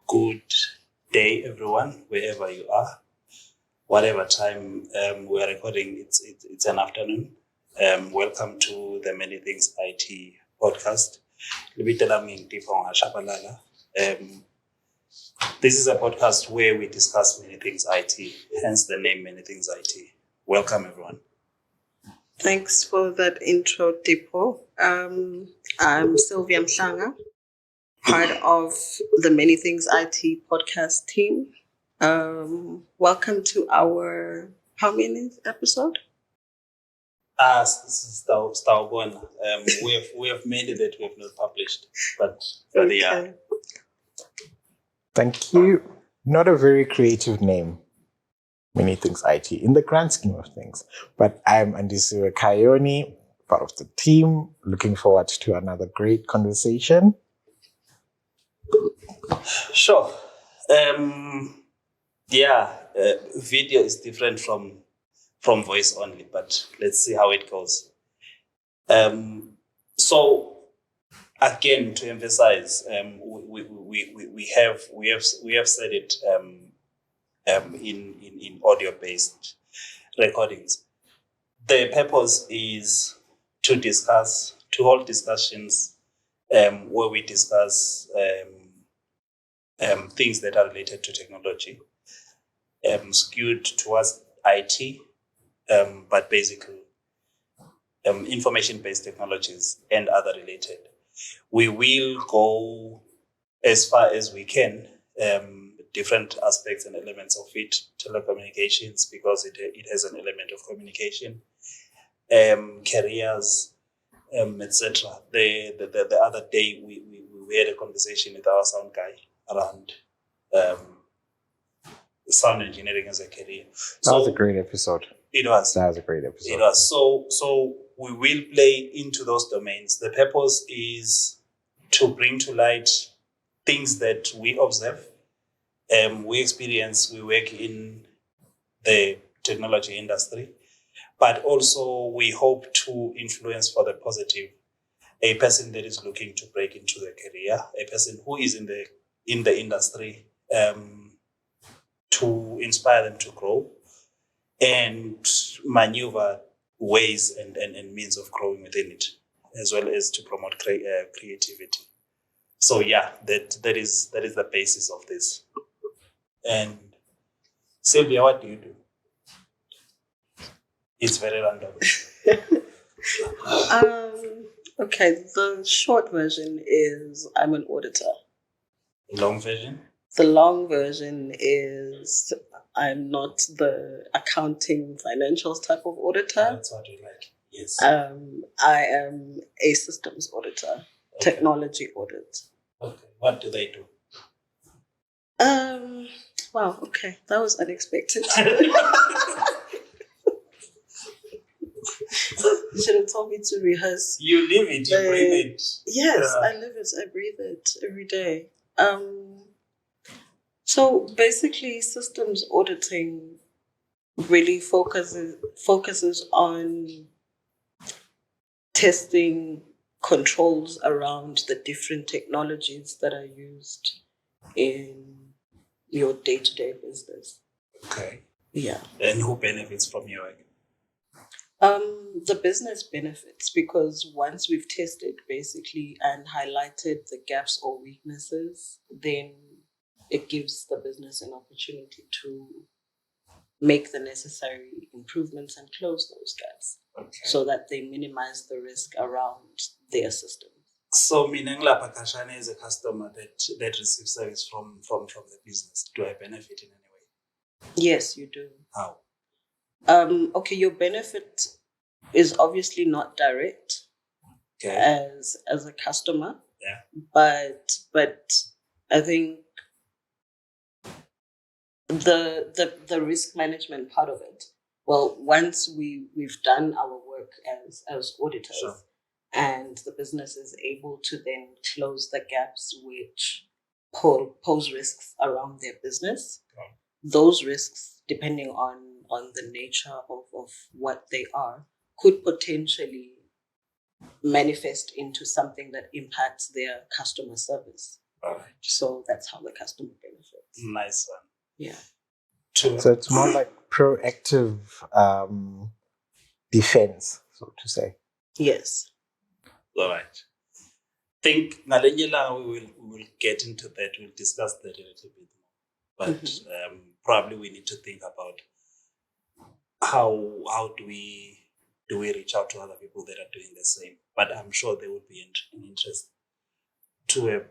Good day, everyone, wherever you are. Whatever time we are recording, it's an afternoon. Welcome to the Many Things IT podcast. This is a podcast where we discuss many things IT, hence the name Many Things IT. Welcome, everyone. Thanks for that intro, Tipho. I'm Sylvia and part of the Many Things IT podcast team. Welcome to our how many episode? This is Staubon. We have many that we have not published, but yeah. Thank you. Not a very creative name. Many Things IT in the grand scheme of things. But I'm Andisiwe Kayoni, part of the team. Looking forward to another great conversation. Sure. Video is different from voice only, but let's see how it goes. So again, to emphasize, we have said it in audio based recordings. The purpose is to hold discussions where we discuss things that are related to technology, skewed towards IT, but basically information-based technologies and other related. We will go as far as we can, different aspects and elements of it, telecommunications, because it has an element of communication, careers, etc. The other day we had a conversation with our sound guy around sound engineering as a career. That was a great episode. It was. That was a great episode. It was. So we will play into those domains. The purpose is to bring to light things that we observe, we experience, we work in the technology industry, but also we hope to influence for the positive a person that is looking to break into their career, a person who is in the industry, to inspire them to grow and maneuver ways and means of growing within it, as well as to promote creativity. So yeah, that is the basis of this. And Sylvia, what do you do? It's very random. Okay, the short version is I'm an auditor. Long version? The long version is I'm not the accounting financials type of auditor. That's what we like. Yes. I am a systems auditor, technology audit. Okay. What do they do? Wow, okay. That was unexpected. You should have told me to rehearse. You live it, you breathe it. Yes, I live it, I breathe it every day. So basically, systems auditing really focuses on testing controls around the different technologies that are used in your day-to-day business. Okay. Yeah. And who benefits from your work? The business benefits because once we've tested basically and highlighted the gaps or weaknesses, then it gives the business an opportunity to make the necessary improvements and close those gaps, so that they minimize the risk around their system. So, meaning Lapakashane is a customer that receives service from the business. Do I benefit in any way? Yes, you do. How? Okay, your benefit is obviously not direct as a customer. Yeah. But I think the risk management part of it. Well, once we've done our work as auditors, sure, and the business is able to then close the gaps which pose risks around their business. Okay. Those risks, depending on the nature of what they are, could potentially manifest into something that impacts their customer service. All right. So that's how the customer benefits. Nice one. Yeah. So it's more like proactive defense, so to say. Yes. All right. Think Nalenyela, we will get into that. We'll discuss that a little bit more. But probably we need to think about how do we reach out to other people that are doing the same. But I'm sure there would be an interest to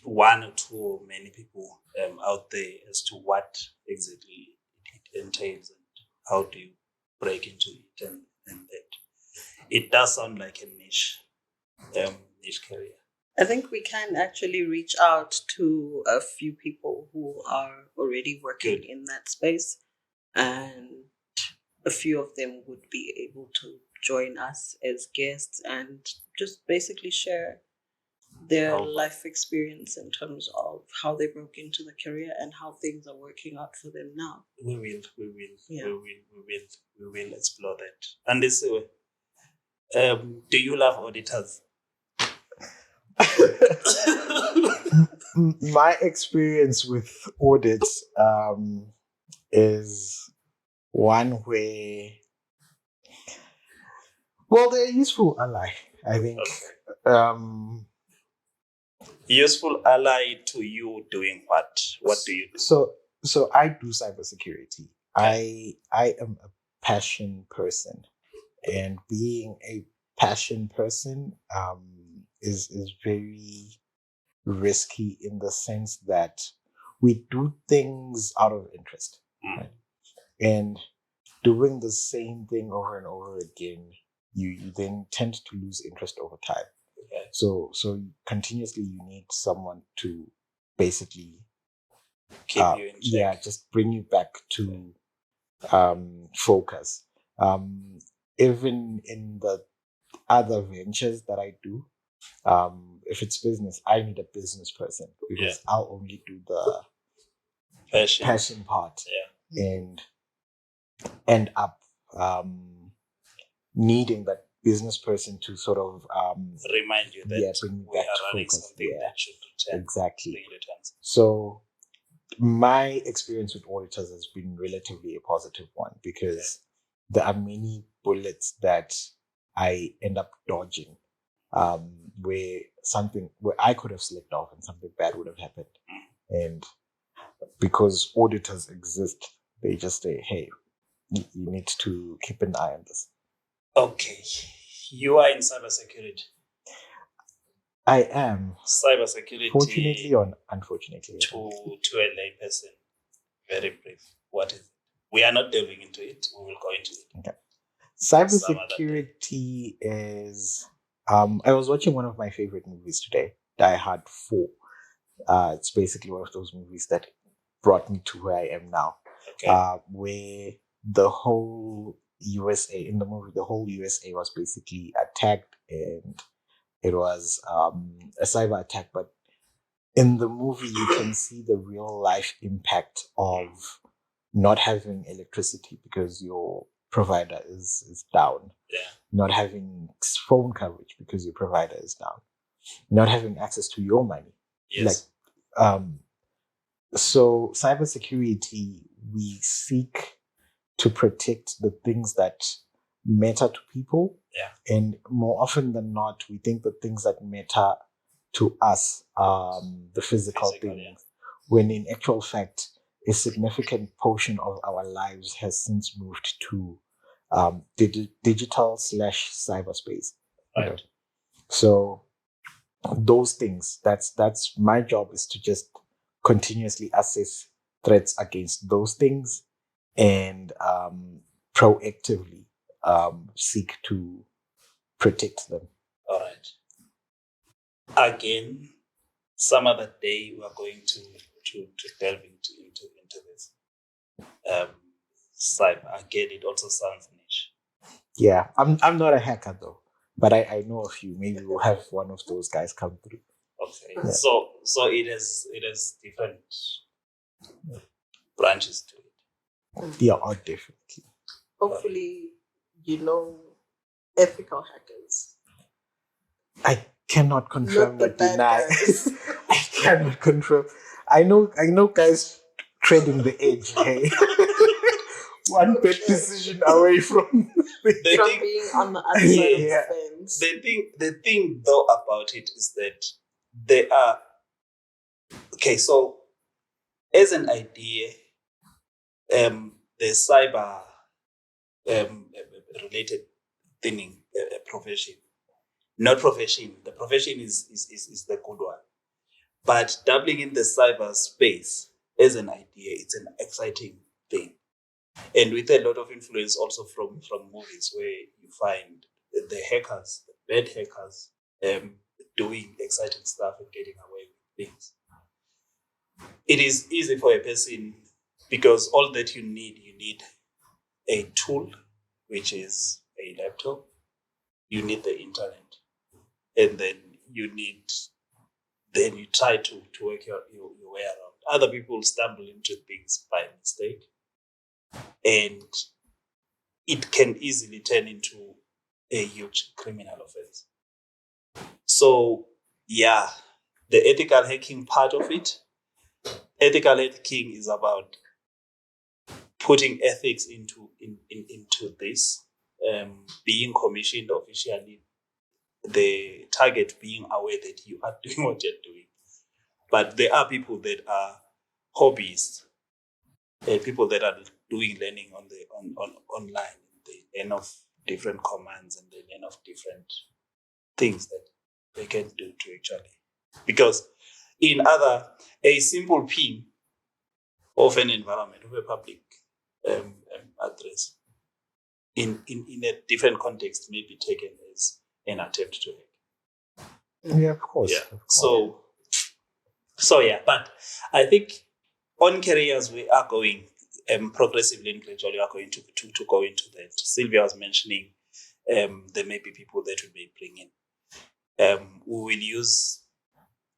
one or two or many people out there as to what exactly it entails and how do you break into it and that. It does sound like a niche career. I think we can actually reach out to a few people who are already working in that space, and a few of them would be able to join us as guests and just basically share their life experience in terms of how they broke into the career and how things are working out for them now. We will explore that. And this do you love auditors? My experience with audits is one where, well, they're a useful ally, I think. Okay. Useful ally to you doing what? What do you do? So I do cybersecurity. Okay. I am a passion person, and being a passion person is very risky in the sense that we do things out of interest, right? And doing the same thing over and over again, you then tend to lose interest over time. Okay. So continuously you need someone to basically keep you in check. Yeah, just bring you back to focus. Even in the other ventures that I do, if it's business, I need a business person because I'll only do the passion part and end up needing that business person to sort of remind you that bring me we back are to running focus. something that should return. Exactly. So my experience with auditors has been relatively a positive one because there are many bullets that I end up dodging, where I could have slipped off and something bad would have happened. And because auditors exist, they just say, hey, you need to keep an eye on this. Okay. You are in cybersecurity. I am. Cybersecurity. Fortunately or unfortunately. To a layperson. Very brief. What is it? We are not delving into it. We will go into it. Okay. Cybersecurity is... I was watching one of my favorite movies today, Die Hard 4. It's basically one of those movies that brought me to where I am now. Okay. Where the whole USA, in the movie, the whole USA was basically attacked, and it was a cyber attack. But in the movie, you can see the real life impact of not having electricity because your provider is down. Yeah. Not having phone coverage because your provider is down. Not having access to your money. Yes. So cybersecurity, we seek to protect the things that matter to people. Yeah. And more often than not, we think the things that matter to us are the physical things. Yeah. When in actual fact, a significant portion of our lives has since moved to digital / cyberspace. Right. You know? So those things, that's my job, is to just continuously assess threats against those things and proactively seek to protect them. All right. Again, some other day we are going to delve into this. Cyber. Again, it also sounds niche. Yeah, I'm not a hacker though, but I know a few. Maybe we'll have one of those guys come through. Okay. Yeah. So it has different branches to it. Yeah, definitely. Hopefully, ethical hackers. I cannot confirm Not the or bad deny. guys. I cannot confirm. I know guys treading the edge. Hey, one bad decision away from. The From thing, being on the other side of Yeah. the fence. the thing though about it is that they are okay. So as an idea, the cyber related thing, profession, not profession. The profession is the good one, but dabbling in the cyber space as an idea, it's an exciting thing, and with a lot of influence also from movies where you find the hackers, the bad hackers, doing exciting stuff and getting away with things. It is easy for a person because all that you need a tool, which is a laptop, you need the internet, and then you try to work your way around. Other people stumble into things by mistake, and it can easily turn into a huge criminal offense. So, yeah, the ethical hacking part of it, ethical hacking is about putting ethics into this, being commissioned officially, the target being aware that you are doing what you're doing. But there are people that are hobbyists, people that are doing learning on online. They learn of different commands and they learn of different things that they can do to actually. Because a simple pin of an environment, of a public address, in a different context may be taken as an attempt to hack. Yeah, of course. Yeah. Of course. So yeah, but I think on careers we are going progressively and gradually are going to go into that. Sylvia was mentioning there may be people that we may bring in. We will use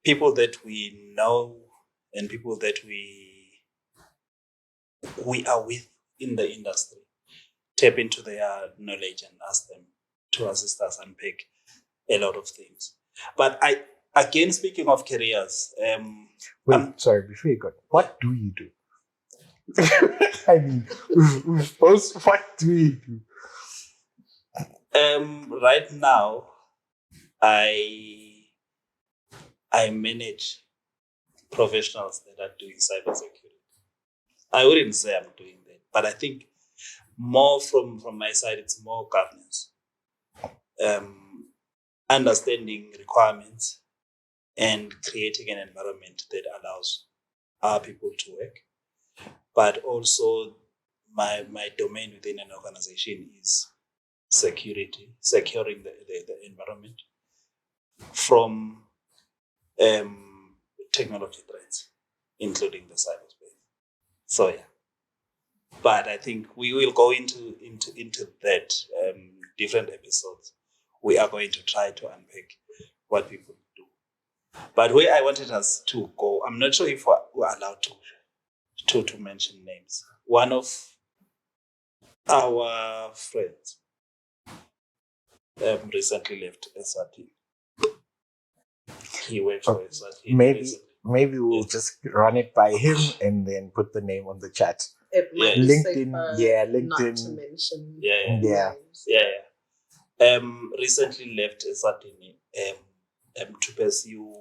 people that we know and people that we are with in the industry. Tap into their knowledge and ask them to assist us unpack a lot of things. But again, speaking of careers, Wait, sorry, before you go, what do you do? I mean, we've both, what do you do? right now, I manage professionals that are doing cybersecurity. I wouldn't say I'm doing that, but I think more from my side, it's more governance, understanding requirements, and creating an environment that allows our people to work. But also, my domain within an organization is security, securing the environment from technology threats, including the cyberspace. So yeah, but I think we will go into that different episodes. We are going to try to unpack what people do. But where I wanted us to go, I'm not sure if we're allowed to mention names. One of our friends recently left SRT. He went for SRT. Maybe we'll just run it by him and then put the name on the chat. It might be LinkedIn, safer LinkedIn. not to mention Yeah. names. Recently left SRT to pursue,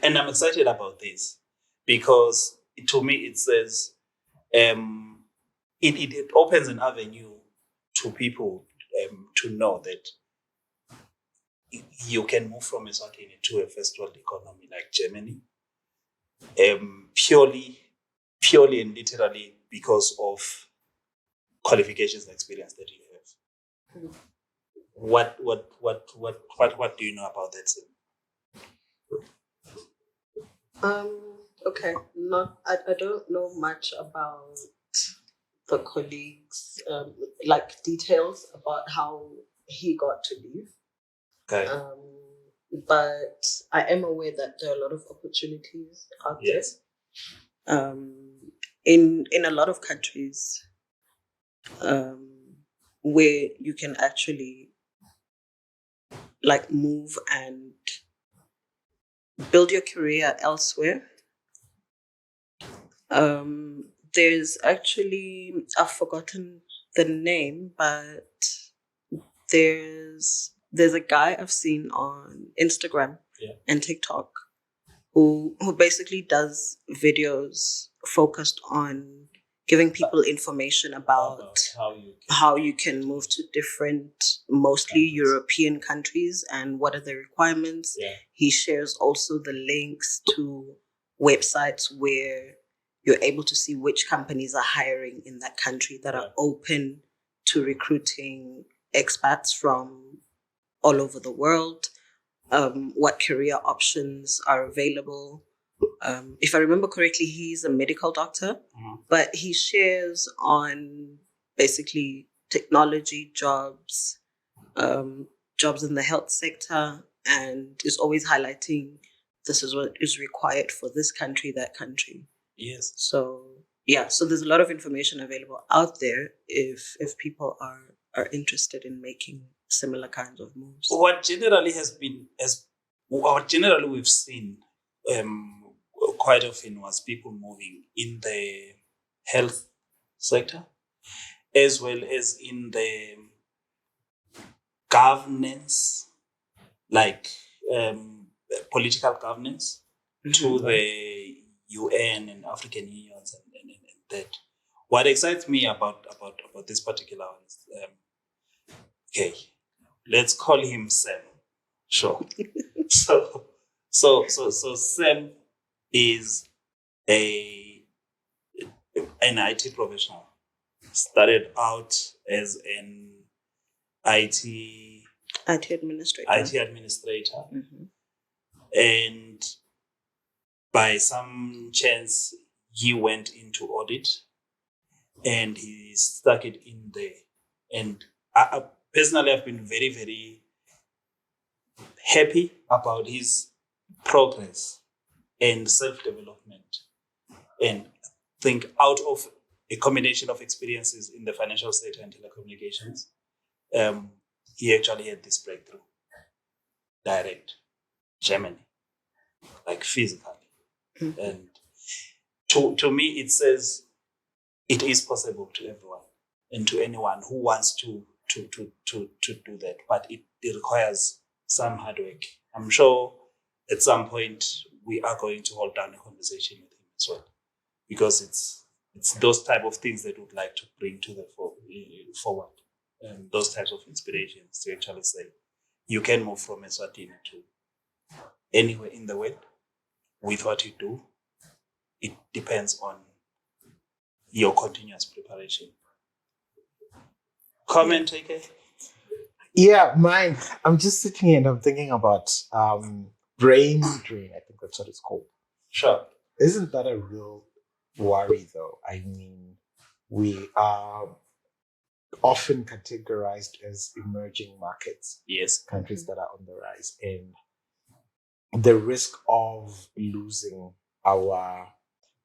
and I'm excited about this because to me it says it opens an avenue to people to know that you can move from a certain to a first world economy like Germany, purely and literally because of qualifications and experience that you have. What do you know about that? Okay. I don't know much about the colleagues, like details about how he got to leave. Okay. But I am aware that there are a lot of opportunities out Yes. there. In a lot of countries, where you can actually like move and build your career elsewhere. There's actually, I've forgotten the name, but there's a guy I've seen on Instagram and TikTok who basically does videos focused on giving people information about how you can move to different, mostly European countries and what are the requirements. He shares also the links to websites where you're able to see which companies are hiring in that country that are open to recruiting expats from all over the world, what career options are available. If I remember correctly, he's a medical doctor, but he shares on basically technology jobs, jobs in the health sector, and is always highlighting this is what is required for this country, that country. Yes. So so there's a lot of information available out there if people are interested in making similar kinds of moves. What generally we've seen quite often was people moving in the health sector as well as in the governance, like political governance, to the UN and African unions and that. What excites me about this particular one is, okay, let's call him Sam. Sure. So Sam is an IT professional. Started out as an IT administrator. And by some chance, he went into audit and he stuck it in there. And I personally, I've been very, very happy about his progress and self-development. And I think out of a combination of experiences in the financial sector and telecommunications, he actually had this breakthrough. Direct. Germany. Like physically. And to me, it says it is possible to everyone and to anyone who wants to do that. But it requires some hard work. I'm sure at some point we are going to hold down a conversation with him as well, because it's those type of things that we'd like to bring to the forward, those types of inspirations to actually say you can move from Eswatini to anywhere in the world with what you do. It depends on your continuous preparation. Comment, AK? Yeah, mine. I'm just sitting here and I'm thinking about brain drain. I think that's what it's called. Sure. Isn't that a real worry, though? I mean, we are often categorized as emerging markets. Yes. Countries that are on the rise. And the risk of losing our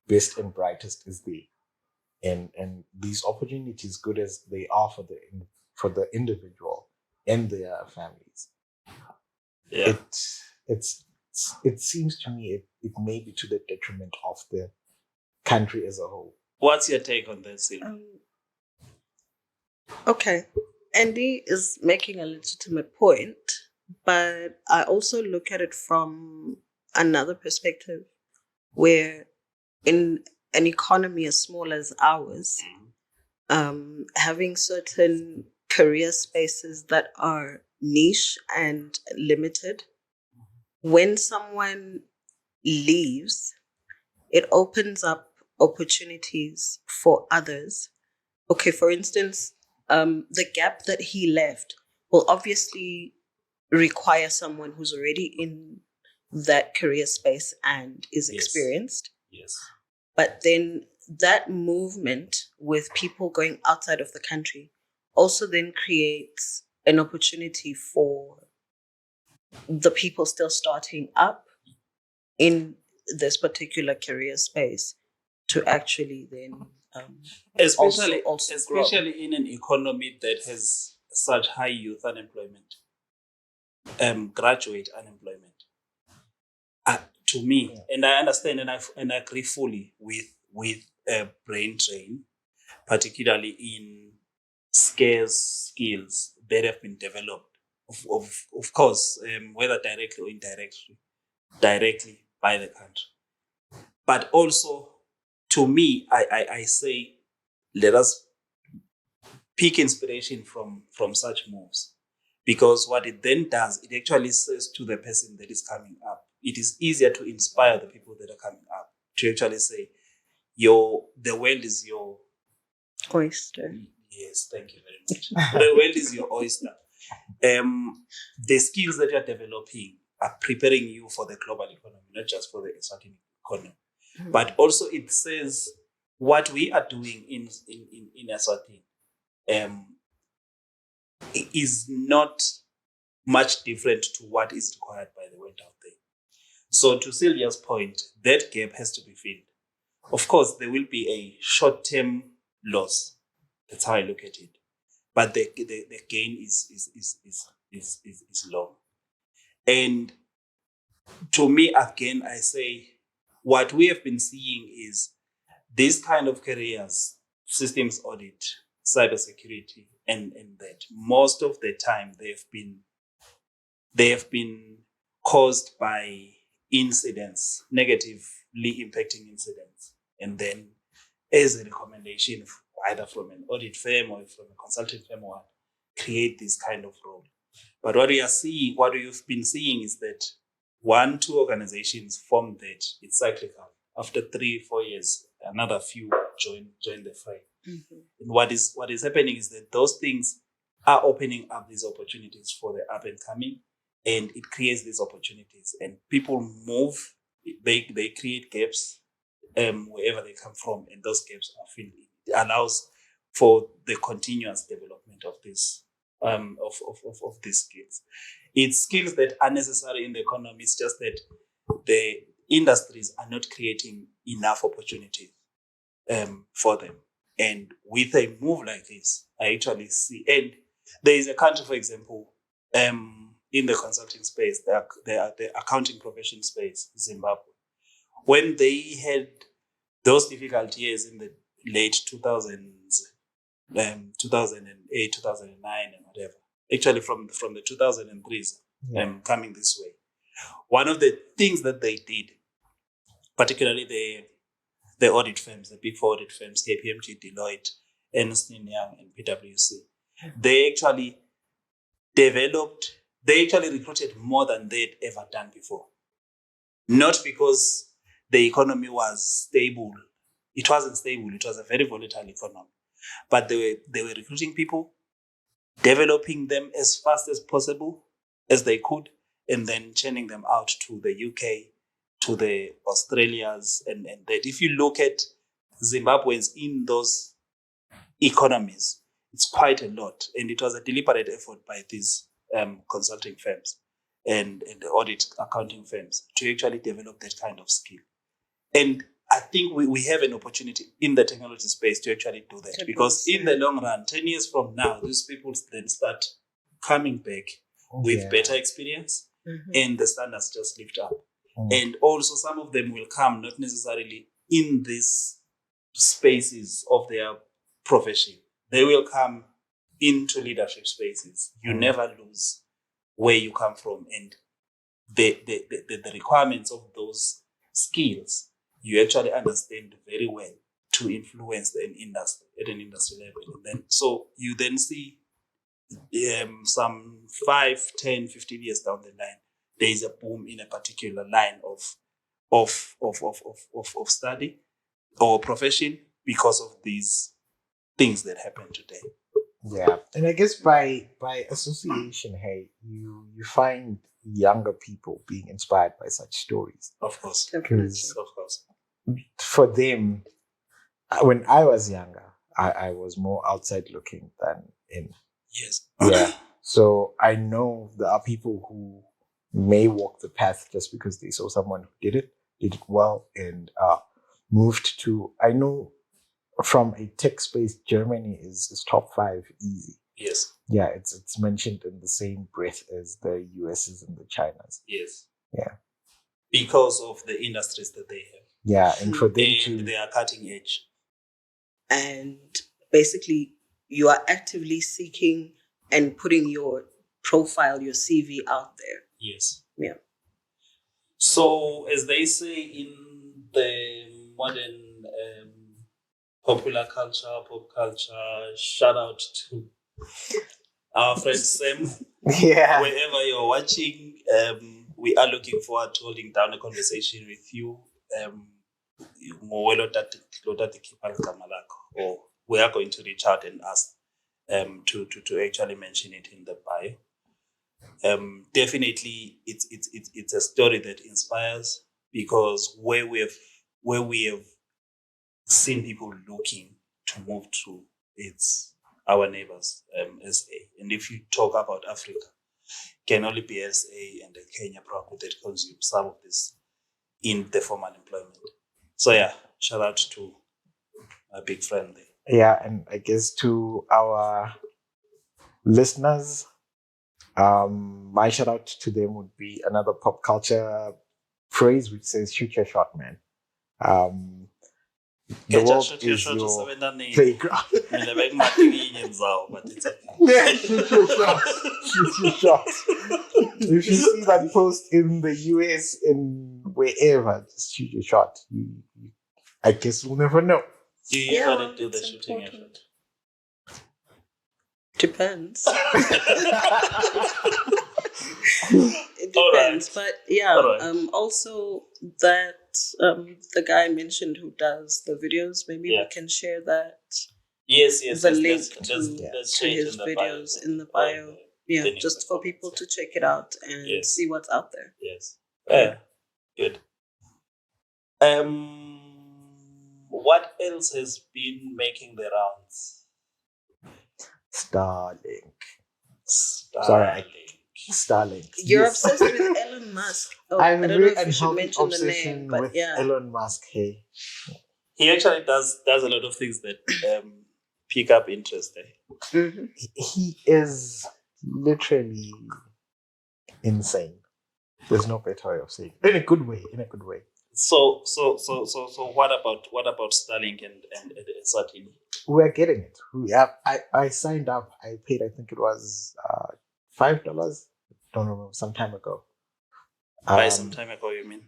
best and brightest is there. And these opportunities, good as they are for the individual and their families, it seems to me it may be to the detriment of the country as a whole. What's your take on that, Sylvia? Okay, Andy is making a legitimate point, but I also look at it from another perspective, where in an economy as small as ours, having certain career spaces that are niche and limited, when someone leaves, it opens up opportunities for others. Okay, for instance, the gap that he left will obviously require someone who's already in that career space and is experienced. Yes. But then that movement with people going outside of the country also then creates an opportunity for the people still starting up in this particular career space to actually then especially also grow. in an economy that has such high youth unemployment. graduate unemployment. To me, and I understand and I agree fully with brain drain, particularly in scarce skills that have been developed, of course, whether directly or directly by the country. But also, to me, I say, let us pick inspiration from such moves. Because what it then does, it actually says to the person that is coming up, it is easier to inspire the people that are coming up to actually say, the world is your oyster. Yes, thank you very much. The world is your oyster. The skills that you're developing are preparing you for the global economy, not just for the Eswatini economy. Mm-hmm. But also it says what we are doing in Eswatini is not much different to what is required by the world out there. So to Sylvia's point, that gap has to be filled. Of course, there will be a short-term loss. That's how I look at it. But the gain is long. And to me, again, I say what we have been seeing is these kind of careers, systems audit, cybersecurity, and that most of the time they have been caused by incidents, negatively impacting incidents. And then as a recommendation, either from an audit firm or from a consulting firm, or create this kind of role. But what you've been seeing is that 1-2 organizations form that, it's cyclical. After 3-4 years, another few join the fray. Mm-hmm. And what is happening is that those things are opening up these opportunities for the up and coming, and it creates these opportunities. And people move, they create gaps wherever they come from, and those gaps are filled. It allows for the continuous development of this of these skills. It's skills that are necessary in the economy. It's just that the industries are not creating enough opportunities for them. And with a move like this, I actually see, and there is a country, for example, in the consulting space, the accounting profession space, Zimbabwe. When they had those difficult years in the late 2000s, 2008, 2009, and whatever, actually from the 2003s, coming this way, one of the things that they did, particularly the audit firms, the big 4 audit firms, KPMG, Deloitte, Ernst & Young, and PwC, they actually recruited more than they'd ever done before. Not because the economy was stable. It wasn't stable. It was a very volatile economy. But they were recruiting people, developing them as fast as possible as they could, and then churning them out to the UK, to the Australias, and that. If you look at Zimbabweans in those economies, it's quite a lot. And it was a deliberate effort by these consulting firms and the audit accounting firms to actually develop that kind of skill. And I think we have an opportunity in the technology space to actually do that, because in the long run, 10 years from now, these people then start coming back with better experience, and the standards just lift up. And also some of them will come not necessarily in these spaces of their profession. They will come into leadership spaces. You never lose where you come from, and the requirements of those skills you actually understand very well to influence an industry at an industry level. And then so you then see some 5, 10, 15 years down the line, there is a boom in a particular line of study or profession because of these things that happen today. Yeah, and I guess by association, hey, you find younger people being inspired by such stories. Of course, because of course, for them, when I was younger, I was more outside looking than in. Yes. Yeah. So I know there are people who may walk the path just because they saw someone who did it well, and moved to. I know from a tech space, Germany is top 5 easy. Yes. Yeah, it's mentioned in the same breath as the US's and the China's. Yes. Yeah. Because of the industries that they have. Yeah, and for them They are cutting edge. And basically, you are actively seeking and putting your profile, your CV out there. Yes. Yeah. So, as they say in the modern popular culture, pop culture, shout out to our friend Sam. Yeah. Wherever you're watching, we are looking forward to holding down a conversation with you. Or we are going to reach out and ask to actually mention it in the bio. Definitely, it's a story that inspires, because where we have seen people looking to move to, it's our neighbors, SA. And if you talk about Africa, can only be SA and Kenya probably that consume some of this in the formal employment. So yeah, shout out to my big friend there. Yeah, and I guess to our listeners, my shout out to them would be another pop culture phrase which says "shoot your shot, man." The world is your playground. But it's okay. Yeah, shoot your shot. Shoot your shot. If you see that post in the US, in wherever, just shoot your shot. I guess we'll never know. Do you ever do the shooting your shot? Depends. It depends, but yeah. Right. Also, that the guy mentioned who does the videos. Maybe we can share that. Yes. The link let's to his videos in the bio. Yeah, just for people to check it out and see what's out there. Yes. Yeah. Good. What else has been making the rounds? Starlink. You're Yes. obsessed with Elon Musk. Oh, I'm I don't know if you should mention the name, but with yeah. Elon Musk. Hey, he actually does a lot of things that pick up interest. Mm-hmm. he is literally insane. There's no better way of saying it. In a good way. So what about Starlink and Satini? We're getting it. I signed up. I paid. I think it was $5. Don't remember. Some time ago. By some time ago, you mean?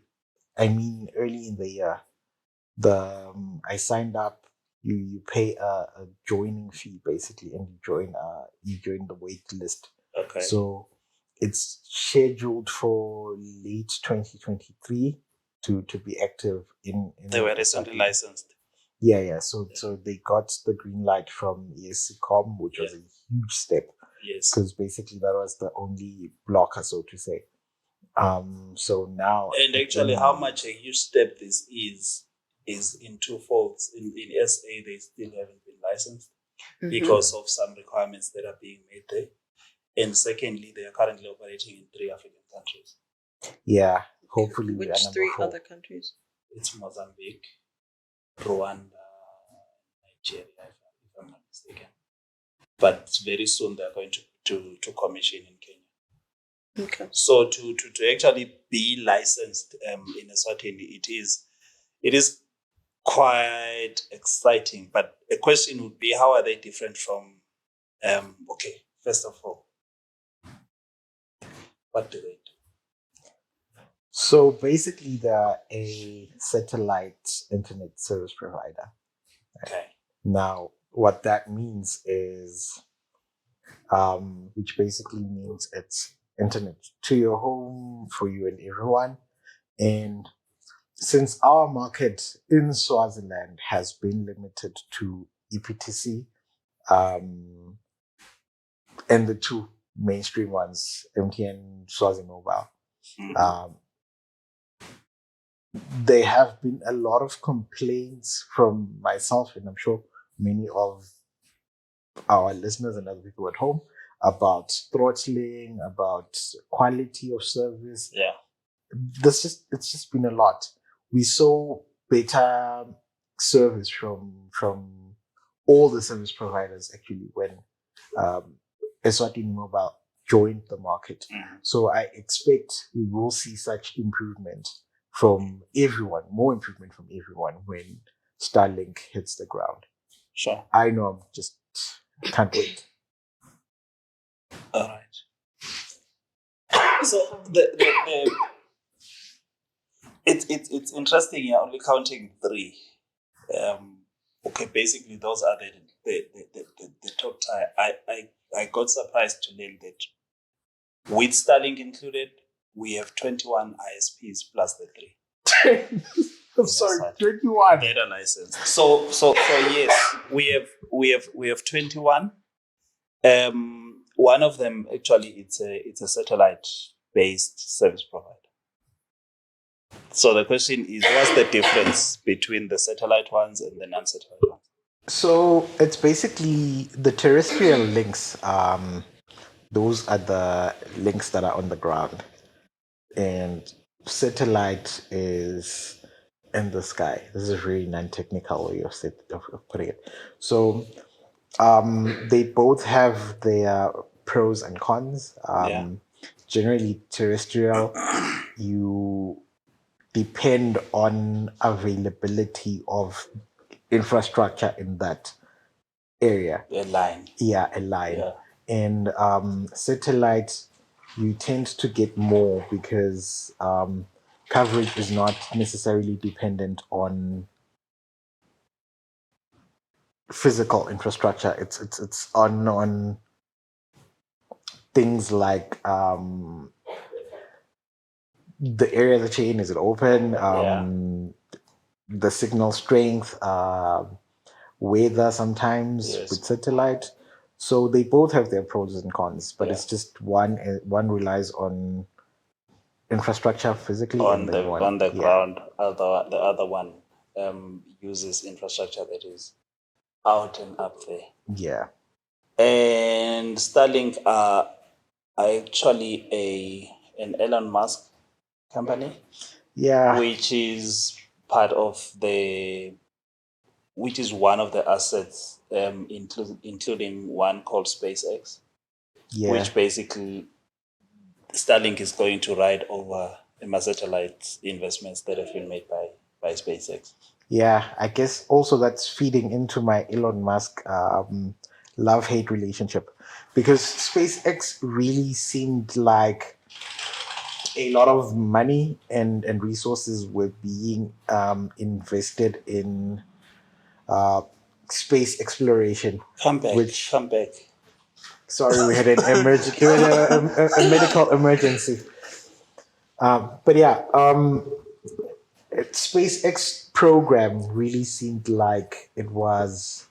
I mean, early in the year. I signed up. You pay a joining fee basically, and you join the wait list. Okay. So it's scheduled for late 2023 to be active in they were recently licensed. Yeah. So they got the green light from ESCOM, which was a huge step. Yes. Because basically that was the only blocker, so to say. So now. And actually, how much a huge step this is in two folds. In SA, they still haven't been licensed because of some requirements that are being made there. And secondly, they are currently operating in 3 African countries. Yeah, hopefully. Which 3 other countries? It's Mozambique, Rwanda, Nigeria, if I'm not mistaken. But very soon they're going to commission in Kenya. Okay. So to actually be licensed in Eswatini, it is quite exciting. But a question would be, how are they different from? Okay, first of all, what do they do? So basically, they're a satellite internet service provider. Okay. Now, what that means is, which basically means it's internet to your home for you and everyone. And since our market in Swaziland has been limited to EP3C, and the 2 mainstream ones, MTN, Swazi Mobile, there have been a lot of complaints from myself, and I'm sure many of our listeners and other people at home, about throttling, about quality of service. Yeah. It's just been a lot. We saw better service from all the service providers actually when Eswatini Mobile joined the market. Mhm. So I expect we will see such improvement from everyone, more improvement from everyone when Starlink hits the ground. Sure. I know I'm just can't wait. All right. So the it's interesting. You're only counting 3. Okay, basically those are the top tier. I got surprised to learn that with Starlink included, we have 21 ISPs plus the 3. I'm sorry, 21. Data license. So yes, we have 21. One of them actually it's a satellite based service provider. So the question is, what's the difference between the satellite ones and the non-satellite ones? So it's basically the terrestrial links. Those are the links that are on the ground, and satellite is in the sky. This is a very non-technical way of putting it. So they both have their pros and cons. Yeah. Generally, terrestrial, you depend on availability of infrastructure in that area. A line. Yeah, a line. Yeah. And satellite, you tend to get more because coverage is not necessarily dependent on physical infrastructure. It's on things like the area that you're in. Is it open? The signal strength, weather sometimes Yes. with satellite. So they both have their pros and cons, but Yeah. it's just one relies on infrastructure physically On and the then one on the yeah. ground, the other one uses infrastructure that is out and up there. Yeah. And Starlink are actually an Elon Musk company, Yeah. which is part of which is one of the assets, including one called SpaceX, Yeah. which basically Starlink is going to ride over the satellite investments that have been made by SpaceX. Yeah, I guess also that's feeding into my Elon Musk love-hate relationship, because SpaceX really seemed like a lot of money and resources were being invested in space exploration. Come back. Sorry, we had an emergency, a medical emergency. But yeah, SpaceX program really seemed like it was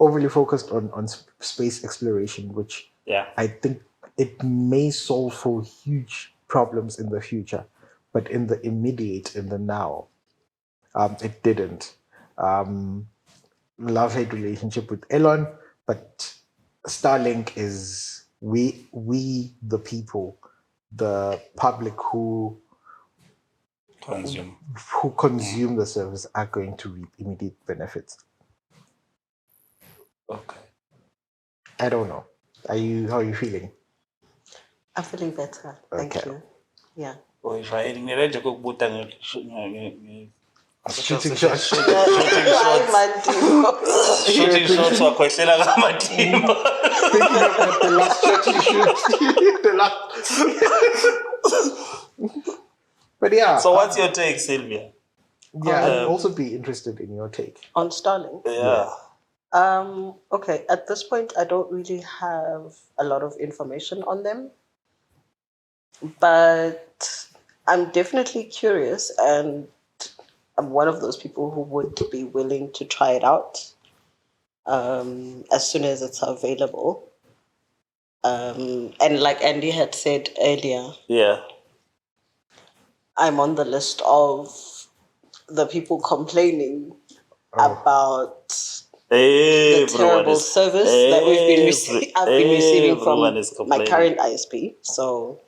overly focused on space exploration, which Yeah. I think it may solve for huge problems in the future, but in the immediate, in the now, it didn't. Love-hate relationship with Elon, but Starlink is we the people, the public who consume the service are going to reap immediate benefits. Okay. I don't know. How are you feeling? I'm feeling better. Thank Okay. you. Yeah. Shooting shots. Shooting shots wakhwehlela ngamathimba. Thinking about the last shot you shoot. But yeah. So what's your take, Sylvia? Yeah, I'd also be interested in your take. On Starlink? Yeah. Okay, at this point, I don't really have a lot of information on them, but I'm definitely curious, and I'm one of those people who would be willing to try it out as soon as it's available. And like Andy had said earlier, Yeah. I'm on the list of the people complaining about the terrible service that we've been I've been receiving from my current ISP. So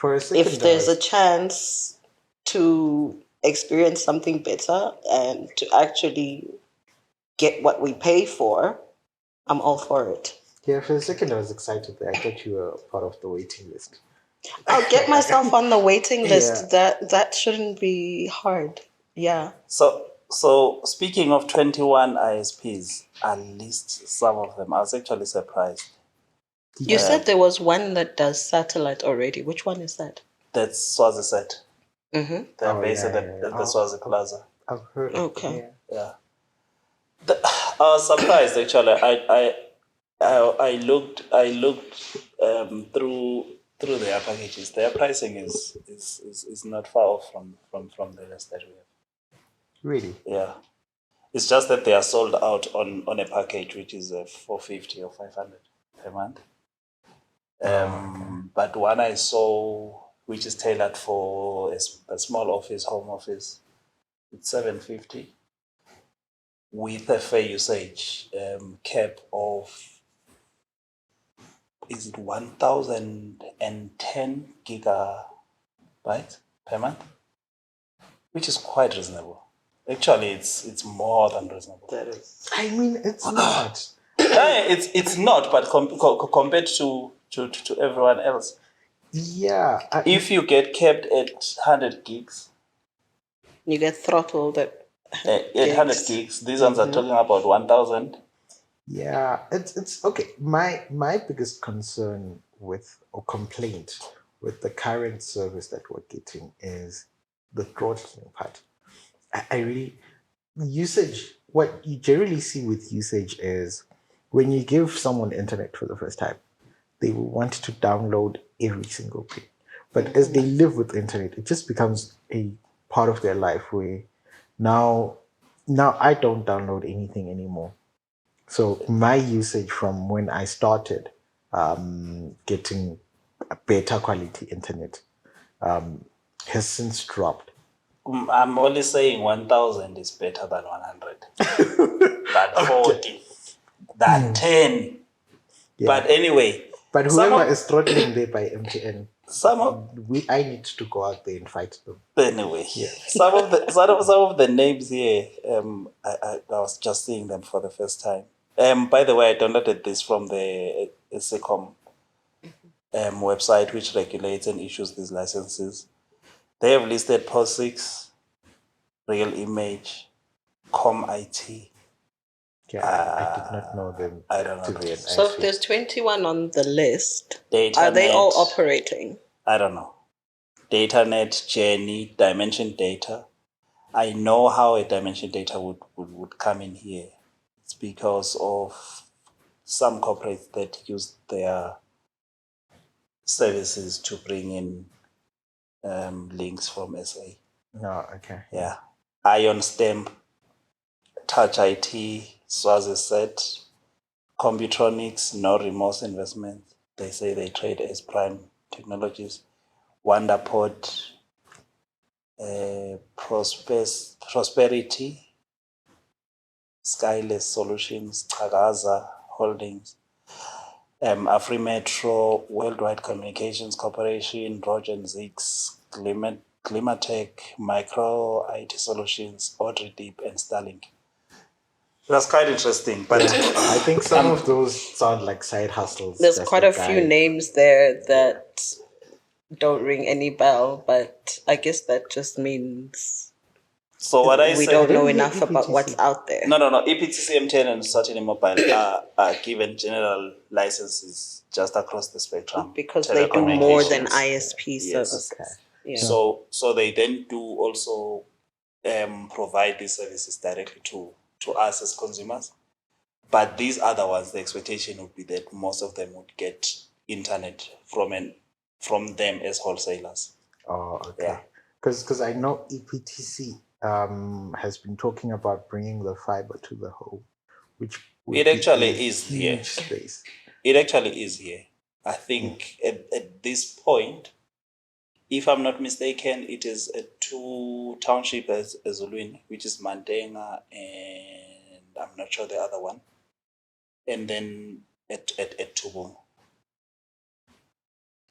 if there's a chance to experience something better and to actually get what we pay for, I'm all for it. Yeah, for a second I was excited there. I thought you were part of the waiting list. I'll get myself on the waiting list. Yeah. That shouldn't be hard. Yeah. So speaking of 21 ISPs, at least some of them, I was actually surprised. You said there was one that does satellite already. Which one is that? That's Swaziset. Mm-hmm. They're based at the Swazi Plaza. I've heard. Okay. Yeah. I was surprised actually. I looked through their packages. Their pricing is not far off from the rest that we have. Really? Yeah. It's just that they are sold out on a package which is 450 or 500 per month. But one I saw which is tailored for a small office, home office, it's 750 with a fair usage cap of, is it 1010 gigabytes per month, which is quite reasonable. Actually, it's more than reasonable. That is. I mean, it's not. It's not, but compared to everyone else. Yeah. If you get capped at 100 gigs, You get throttled at 800 gigs. These ones are talking about 1,000. Yeah, it's okay. My biggest concern with or complaint with the current service that we're getting is the throttling part. I really usage. What you generally see with usage is when you give someone internet for the first time, they will want to download every single thing. But as they live with internet, it just becomes a part of their life where now I don't download anything anymore. So my usage from when I started getting a better quality internet has since dropped. I'm only saying 1,000 is better than 100, than 40, than 10. Yeah. But anyway. But whoever is throttling there by MTN, I need to go out there and fight them. Anyway, yeah. some of the names here, I was just seeing them for the first time. By the way, I downloaded this from the SECOM website, which regulates and issues these licenses. They have listed POSIX, Real Image, ComIT. Yeah, I did not know them. I don't know. So if there's 21 on the list, DataNet, are they all operating? I don't know. DataNet, Journey, Dimension Data. I know how a Dimension Data would come in here. It's because of some corporates that use their services to bring in links from SA. No, okay. Yeah. Ion Stem, Touch IT, Swaziset, Computronics, No Remorse Investments. They say they trade as Prime Technologies. Wonderpod, Prosperity, Skyless Solutions, Tagaza Holdings, Afrimetro, Worldwide Communications Corporation, Roger Zix, Climatech, Micro IT Solutions, Audrey Deep, and Starlink. That's quite interesting, but I think some of those sound like side hustles. There's quite a few names there that don't ring any bell, but I guess that just means we don't know enough about what's out there. No. EPTC, MTN, and Certainly Mobile are given general licenses just across the spectrum because they do more than ISP services. Okay. Yeah. So they then do also provide these services directly to us as consumers. But these other ones, the expectation would be that most of them would get internet from them as wholesalers. Oh, okay. Because I know EPTC has been talking about bringing the fiber to the home, which it actually is here. Space. It actually is here. I think at this point, if I'm not mistaken, it is 2 townships as Ezulwini, which is Mantenga, and I'm not sure the other one, and then at Tubong.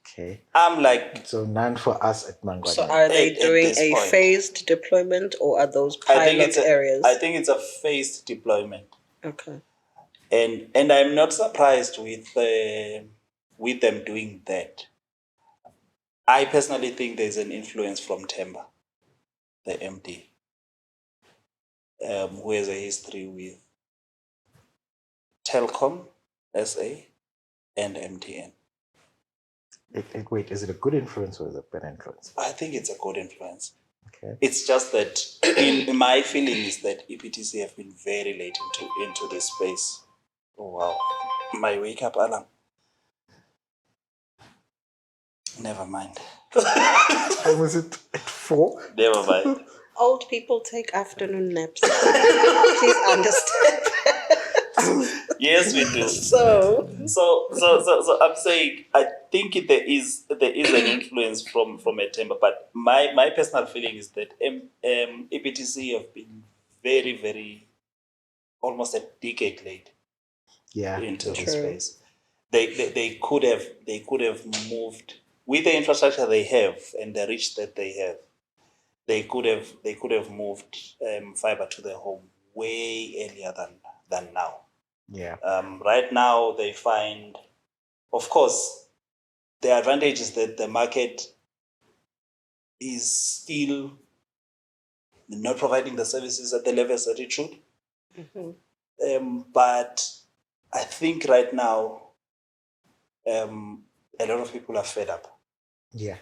Okay. I'm like, so none for us at Mangwane. So are they doing a phased deployment, or are those pilot areas? I think it's a phased deployment. Okay. And I'm not surprised with them doing that. I personally think there's an influence from Temba, the MD, who has a history with Telkom SA and MTN. Wait, is it a good influence or is it a bad influence? I think it's a good influence. Okay. It's just that in my feeling is that EPTC have been very late into this space. Oh wow. My wake up alarm. Never mind. Time was it at 4? Never mind. Old people take afternoon naps. Please understand. Yes, we do. So So I'm saying I think there is an influence from a Temba, but my personal feeling is that EPTC have been very, very almost a decade late into this space. They could have moved with the infrastructure they have and the reach that they have. They could have moved fiber to the home way earlier than now. Yeah. Right now, they find, of course, the advantage is that the market is still not providing the services at the levels that it should. But I think right now, a lot of people are fed up. Yeah.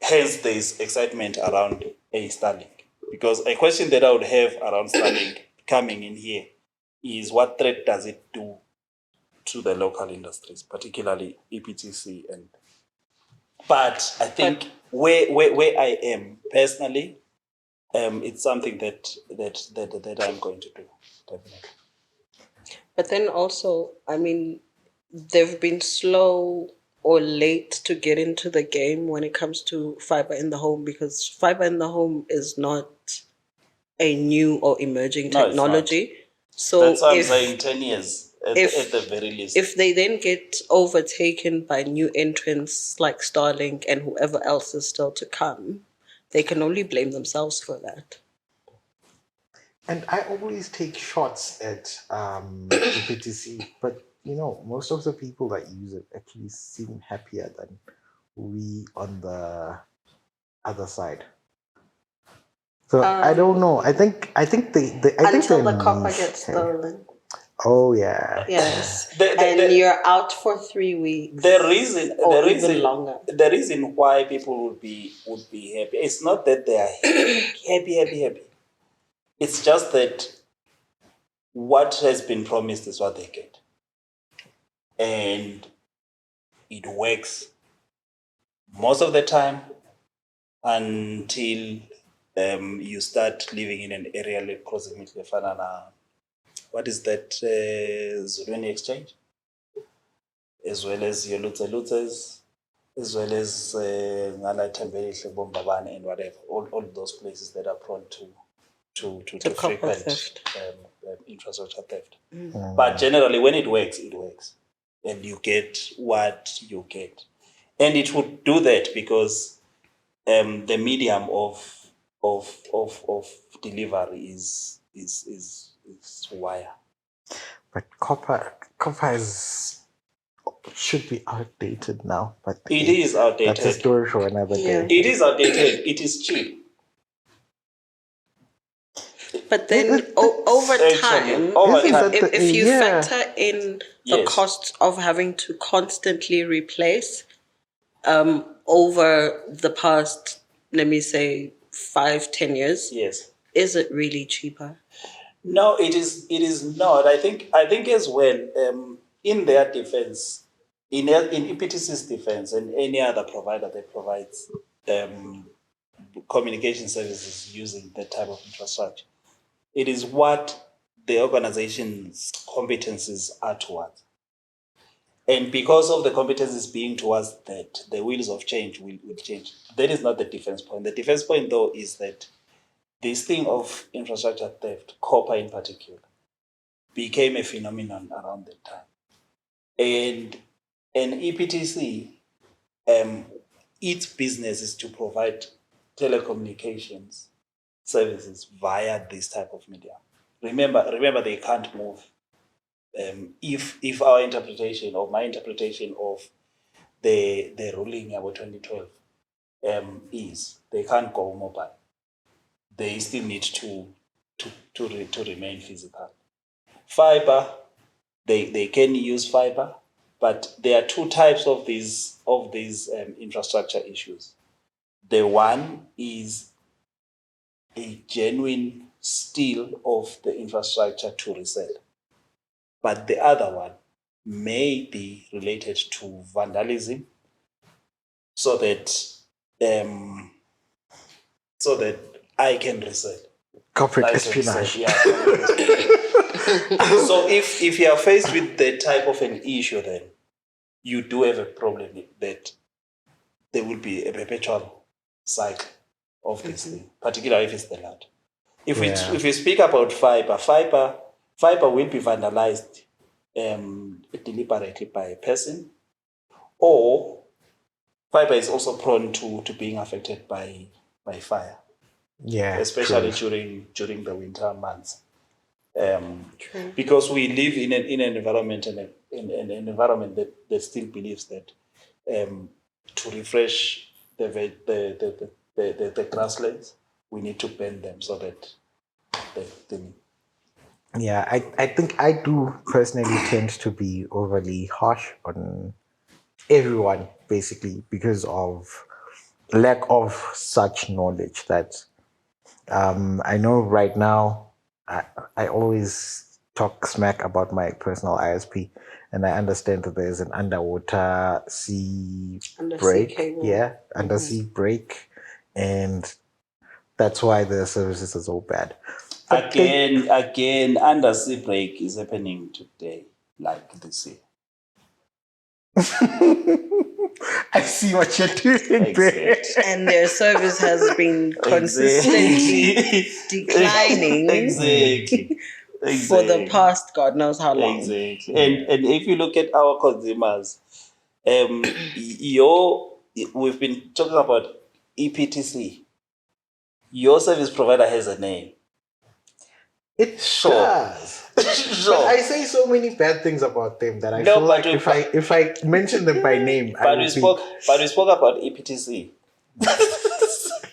Hence, there is excitement around a Starlink. Because a question that I would have around Starlink coming in here is what threat does it do to the local industries, particularly EPTC but I think where I am personally, it's something that I'm going to do, definitely. But then also, I mean, they've been slow or late to get into the game when it comes to fiber in the home, because fiber in the home is not a new or emerging technology. So that's why I'm saying 10 years at the very least. If they then get overtaken by new entrants like Starlink and whoever else is still to come, they can only blame themselves for that. And I always take shots at EPTC, but most of the people that use it actually seem happier than we on the other side. So I don't know. I think until the copper gets stolen. Oh yeah. Yes. And you're out for 3 weeks. Even longer. The reason why people would be happy, it's not that they are happy. It's just that what has been promised is what they get. And it works most of the time until you start living in an area like approximately what is that Zulweni exchange, as well as your Lutzes, as well as Bombabane and whatever, all those places that are prone to frequent infrastructure theft. But generally, when it works, and you get what you get, and it would do that because the medium of delivery is wire. But copper should be outdated now. But it is outdated. That's a story for another day. It is outdated. It is cheap. But then over time, if you factor in the costs of having to constantly replace over the past, let me say, 5-10 years, is it really cheaper? No, it is not. I think as well, in their defense, in EPTC's defense and any other provider that provides communication services using that type of infrastructure, it is what the organization's competencies are towards. And because of the competencies being towards that, the wheels of change will change. That is not the defense point. The defense point, though, is that this thing of infrastructure theft, copper in particular, became a phenomenon around that time. And EPTC, its business is to provide telecommunications services via this type of media. Remember, they can't move if our interpretation or my interpretation of the ruling about 2012 is they can't go mobile, they still need to remain physical. Fiber, they can use fiber, but there are two types of these infrastructure issues. The one is a genuine steal of the infrastructure to resell, but the other one may be related to vandalism, so that I can resell. Corporate I can espionage. resell, yeah. So if you are faced with that type of an issue, then you do have a problem that there will be a perpetual cycle of this thing, particularly if it's the land. If we speak about fiber will be vandalized deliberately by a person, or fiber is also prone to being affected by fire. Yeah, especially during the winter months. Because we live in an environment and an environment that still believes that to refresh the grasslands, we need to burn them so that the Yeah, I think I do personally tend to be overly harsh on everyone, basically, because of lack of such knowledge that I know right now I always talk smack about my personal ISP, and I understand that there's an underwater sea break. cable. Yeah, undersea break, and that's why the services are so bad. But again, undersea break is happening today, like this year. I see what you're doing there. And their service has been consistently declining Exactly. for the past God knows how long. Exactly. And if you look at our consumers, we've been talking about EP3. Your service provider has a name. It does. But I say so many bad things about them that I feel like if I mention them by name, but we spoke about EP3.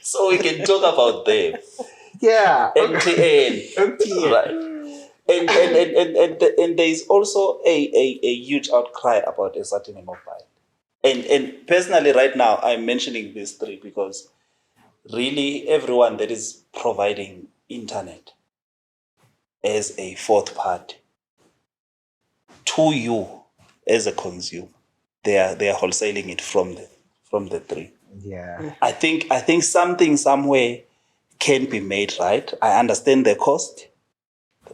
So we can talk about them. Yeah. MTN. Right. And there is also a huge outcry about a certain mobile. And personally right now I'm mentioning these three because really everyone that is providing internet as a fourth party to you as a consumer, they are wholesaling it from the three. Yeah. I think something somewhere can be made right. I understand the cost,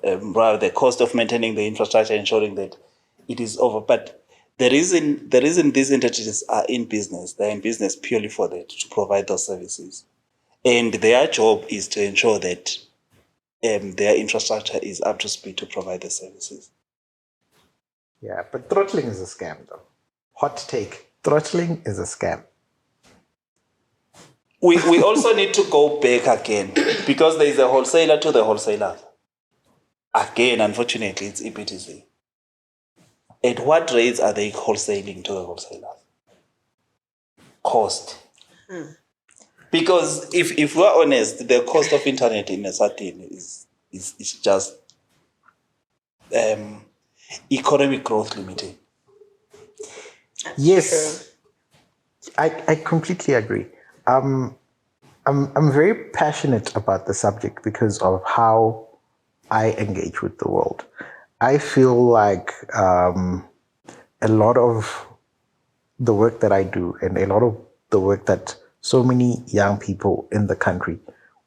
the cost of maintaining the infrastructure, ensuring that it is over. But the reason these entities are in business, they're in business purely for that, to provide those services, and their job is to ensure that their infrastructure is up to speed to provide the services. Yeah, but throttling is a scam, though. Hot take: throttling is a scam. We also need to go back again because there is a wholesaler to the wholesaler. Again, unfortunately, it's EP3. At what rates are they wholesaling to the wholesaler? Cost. Because if we're honest, the cost of internet in a certain is just economic growth limiting. Yes, I completely agree. I'm very passionate about the subject because of how I engage with the world. I feel like a lot of the work that I do and a lot of the work that so many young people in the country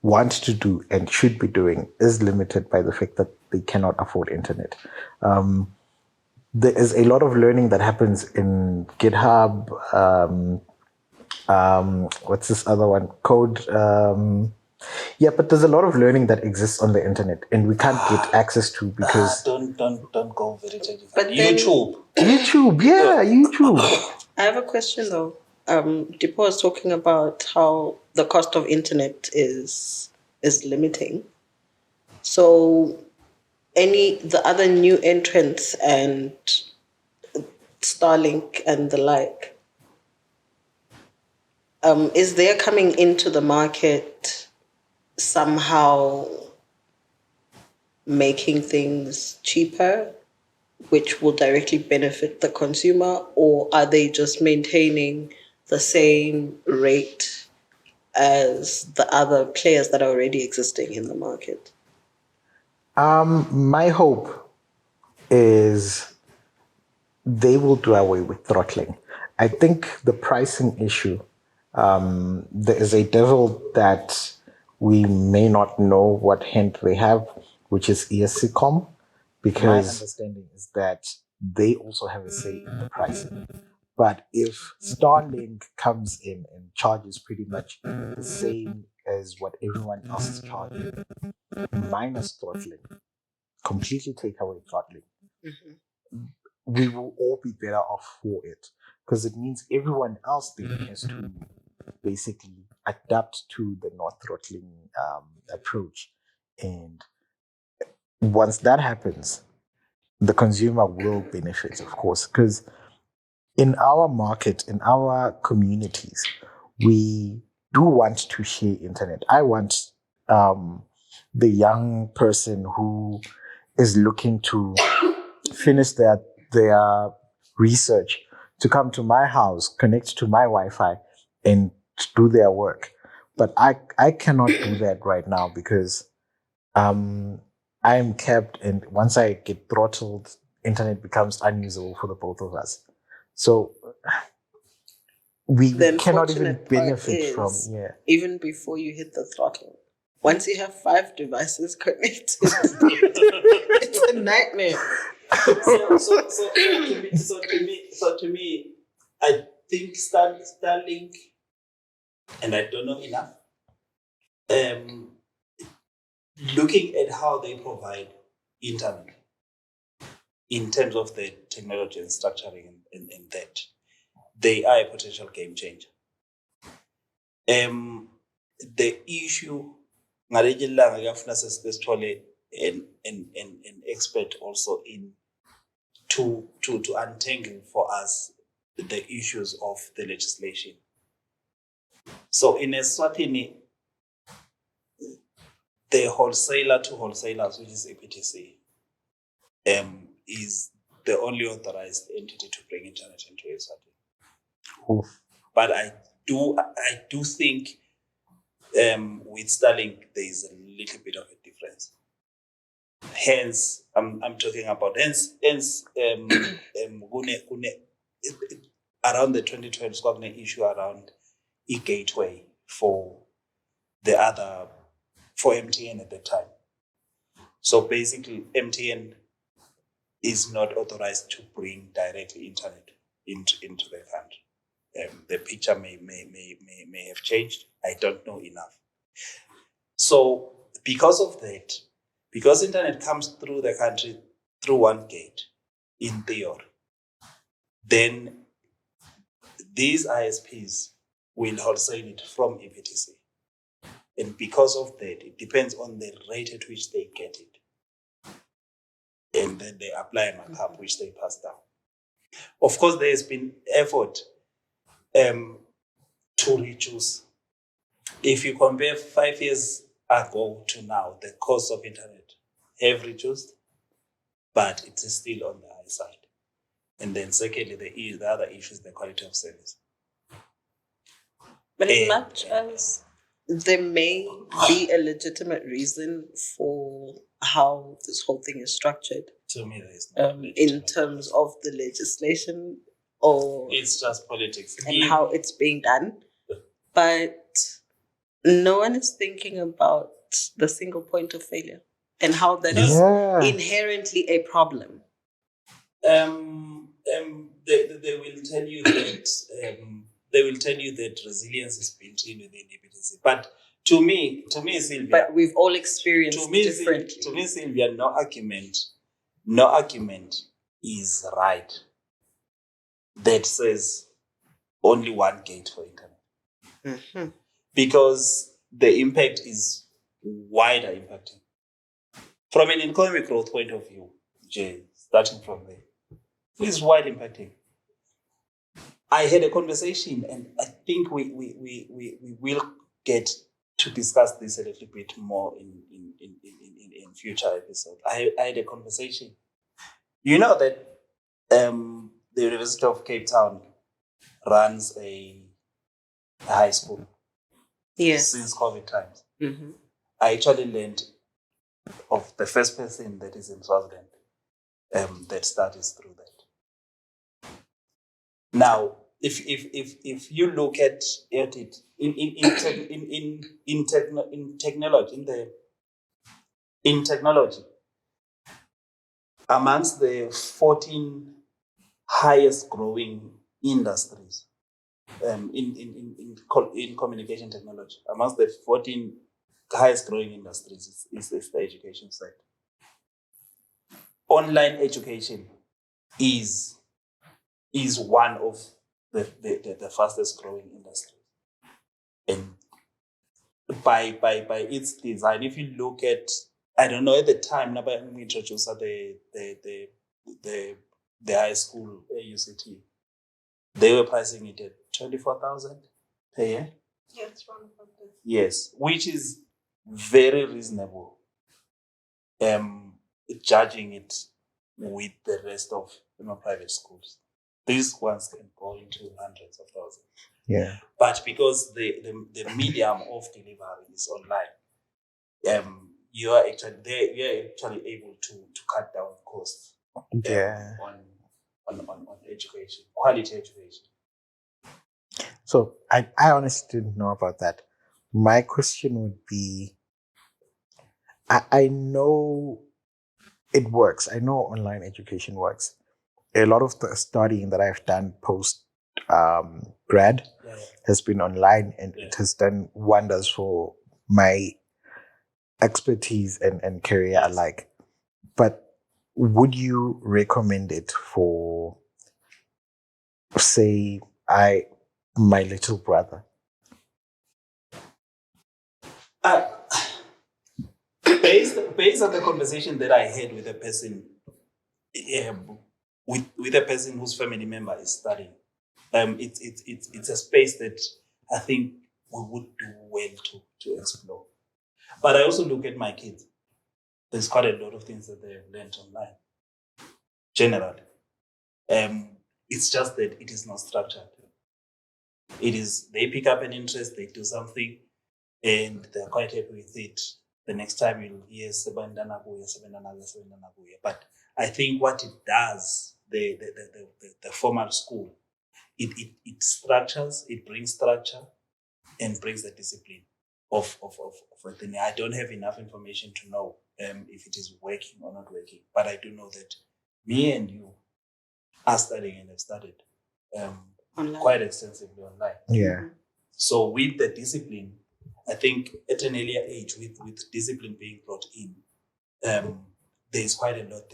want to do and should be doing is limited by the fact that they cannot afford internet. There is a lot of learning that happens in GitHub. What's this other one? Code. Yeah, but there's a lot of learning that exists on the internet and we can't get access to because don't go very technical. But YouTube, yeah, YouTube. I have a question though. Tipho was talking about how the cost of internet is limiting. So the other new entrants and Starlink and the like, is there coming into the market somehow making things cheaper, which will directly benefit the consumer, or are they just maintaining the same rate as the other players that are already existing in the market? My hope is they will do away with throttling. I think the pricing issue, there is a devil that we may not know what hint they have, which is ESCOM, because my understanding is that they also have a say in the pricing. But if Starlink comes in and charges pretty much the same as what everyone else is charging, minus throttling, completely take away throttling, we will all be better off for it, because it means everyone else then has to basically adapt to the not throttling approach. And once that happens, the consumer will benefit, of course, because in our market, in our communities, we do want to share internet. I want the young person who is looking to finish their research to come to my house, connect to my Wi-Fi, and do their work. But I cannot do that right now because I am capped, and once I get throttled, internet becomes unusable for the both of us. So we cannot even benefit from even before you hit the throttle. Once you have 5 devices connected, it's a nightmare. So to me, I think Starlink, and I don't know enough. Looking at how they provide internet in terms of the technology and structuring and that, they are a potential game changer. The issue, an expert also in to untangle for us the issues of the legislation. So in Eswatini, the wholesaler to wholesalers, which is EPTC, is the only authorized entity to bring internet into Eswatini. But I do think with Starlink there is a little bit of a difference. Hence, I'm talking about around the 2012 Squadron issue around e-gateway for MTN at the time. So basically, MTN is not authorized to bring directly internet into the country. The picture may have changed. I don't know enough. So because of that, because internet comes through the country through one gate, in theory, then these ISPs will wholesale it from EPTC. And because of that, it depends on the rate at which they get it. And then they apply a markup which they pass down. Of course, there has been effort to reduce. If you compare 5 years ago to now, the cost of internet have reduced, but it is still on the high side. And then secondly, the other issue is the quality of service. But as much as there may be a legitimate reason for how this whole thing is structured, to me, there is no in terms of the legislation, or it's just politics and how it's being done. But no one is thinking about the single point of failure and how that is inherently a problem. They will tell you that resilience is built in within EPTC. But to me, Sylvia. But we've all experienced differently. To me, Sylvia, no argument is right that says only one gate for internet. Because the impact is wider impacting. From an economic growth point of view, Jay, starting from there, it's wide impacting. I had a conversation, and I think we will get to discuss this a little bit more in future episodes. I had a conversation. You know that the University of Cape Town runs a high school. Yes. Since COVID times. Mm-hmm. I actually learned of the first person that is in Swaziland that studies through that. Now, if you look at it in technology, amongst the 14 highest growing industries in communication technology, amongst the 14 highest growing industries is the education side. Online education is one of the fastest growing industries. And by its design, if you look at, I don't know, at the time, when we introduced the high school UCT, they were pricing it at 24,000 per year. Yes, wrong about this. Yes, which is very reasonable. Judging it with the rest of private schools, these ones can go into hundreds of thousands. Yeah. But because the medium of delivery is online, you are actually able to cut down costs. Yeah. On education, quality education. So I honestly didn't know about that. My question would be, I know it works. I know online education works. A lot of the studying that I've done post grad has been online, and it has done wonders for my expertise and career alike. But would you recommend it for, say, my little brother? Based on the conversation that I had with a person, with a person whose family member is studying, it's a space that I think we would do well to explore. But I also look at my kids. There's quite a lot of things that they have learned online. Generally, it's just that it is not structured. It is, they pick up an interest, they do something, and they're quite happy with it. The next time you'll hear Sebandanaguya. But I think what it does, the formal school, it structures, it brings structure and brings the discipline of a thing. I don't have enough information to know if it is working or not working, but I do know that me and you are studying and have studied quite extensively online. Yeah. So with the discipline, I think at an earlier age, with discipline being brought in, there's quite a lot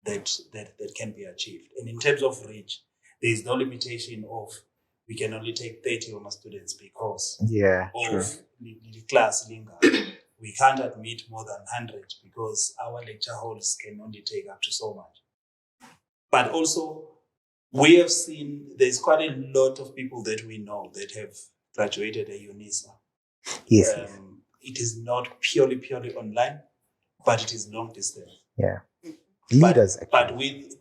that can be achieved. And in terms of reach, there is no limitation of we can only take 30 of my students because of the class linga. We can't admit more than 100 because our lecture halls can only take up to so much. But also, we have seen there's quite a lot of people that we know that have graduated at UNISA. Yes. It is not purely online, but it is long distance. Yeah. Leaders, but with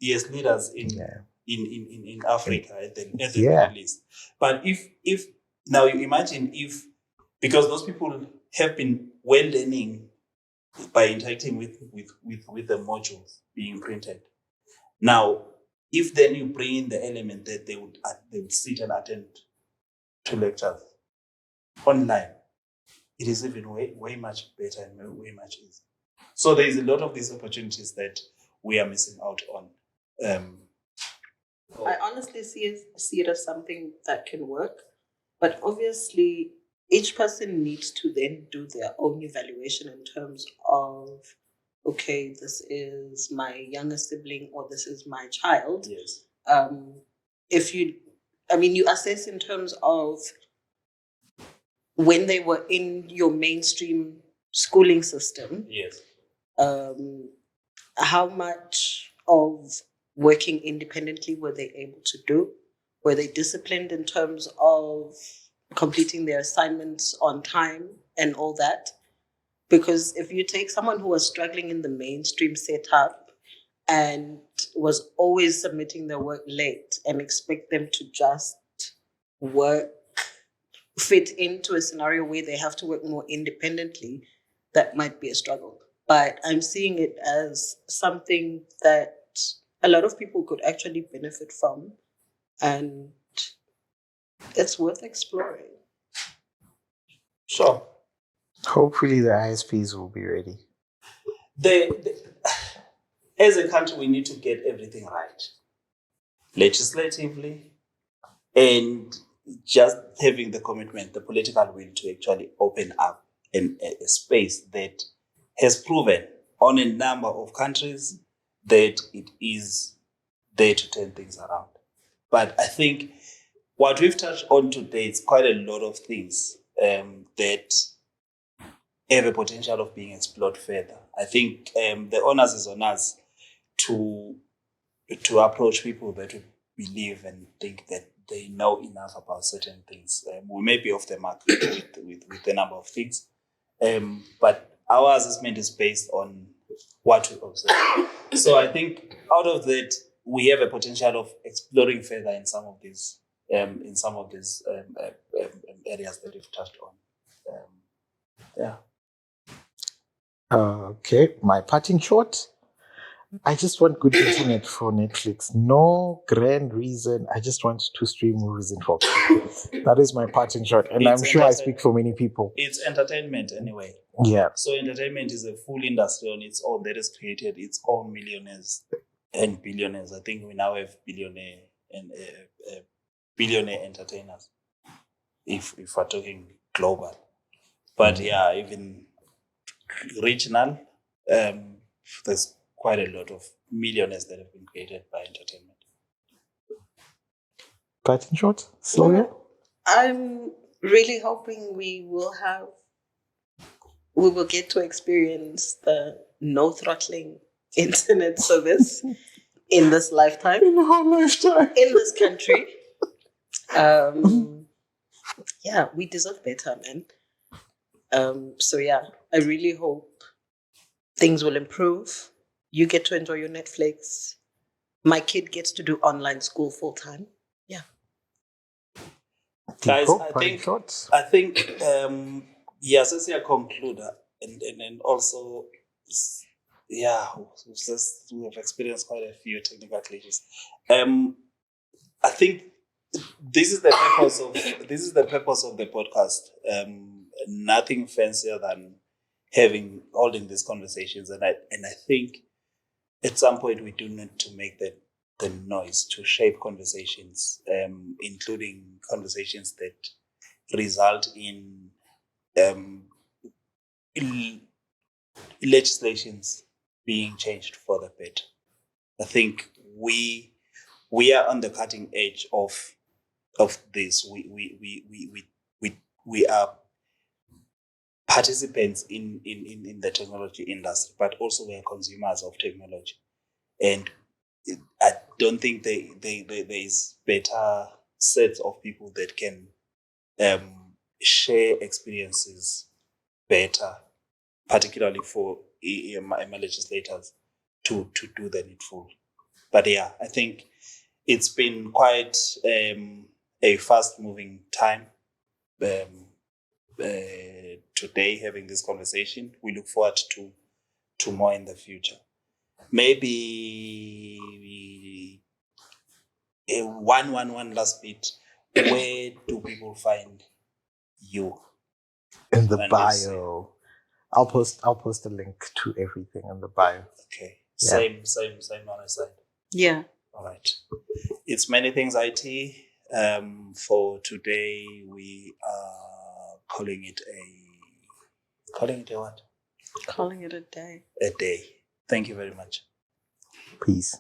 leaders in Africa at the very least. But if now you imagine if, because those people have been well learning by interacting with the modules being printed. Now, if then you bring in the element that they would sit and attend to lectures online, it is even way much better and way much easier. So there is a lot of these opportunities that we are missing out on. I honestly see it as something that can work, but obviously each person needs to then do their own evaluation in terms of, okay, this is my younger sibling or this is my child. Yes. You assess in terms of when they were in your mainstream schooling system. Yes. How much of working independently were they able to do? Were they disciplined in terms of completing their assignments on time and all that? Because if you take someone who was struggling in the mainstream setup and was always submitting their work late and expect them to just work, fit into a scenario where they have to work more independently, that might be a struggle. But I'm seeing it as something that a lot of people could actually benefit from, and it's worth exploring. Sure. Hopefully the ISPs will be ready. As a country, we need to get everything right, legislatively, and just having the commitment, the political will to actually open up a space that has proven on a number of countries that it is there to turn things around. But I think what we've touched on today is quite a lot of things that have a potential of being explored further. I think the onus is on us to approach people that we believe and think that they know enough about certain things. We may be off the mark with a number of things, but our assessment is based on what we observe. So I think out of that, we have a potential of exploring further in some of these areas that we've touched on. Yeah. Okay, my parting shot. I just want good internet for Netflix. No grand reason. I just want to stream movies in 4K. That is my parting shot. And I'm sure I speak for many people. It's entertainment anyway. Yeah. So entertainment is a full industry on its own that has created its own millionaires and billionaires. I think we now have billionaire and billionaire entertainers, if we're talking global. But yeah, even regional, there's quite a lot of millionaires that have been created by entertainment. Parting shot, Sylvia? I'm really hoping we will get to experience the no throttling internet service in this lifetime. In our lifetime. In this country. Yeah, we deserve better, man. So yeah, I really hope things will improve. You get to enjoy your Netflix. My kid gets to do online school full time. Yeah. Guys, Tipho, I parting think shots? yes, as a concluder, and also, yeah, we have experienced quite a few technical glitches. I think this is the purpose of the podcast. Nothing fancier than holding these conversations, and I think at some point we do need to make the noise to shape conversations, including conversations that result in legislations being changed for the better. I think we are on the cutting edge of this. We are participants in the technology industry, but also we are consumers of technology. And I don't think there is better sets of people that can share experiences better, particularly for my legislators to do the needful. But yeah, I think it's been quite a fast-moving time today having this conversation. We look forward to more in the future. Maybe one last bit. Where do people find you? In the bio. I'll post a link to everything in the bio. Okay. Yeah. Same on my side. Yeah. All right. It's ManyThingsIT. For today, we are calling it a what? Calling it a day. A day. Thank you very much. Peace.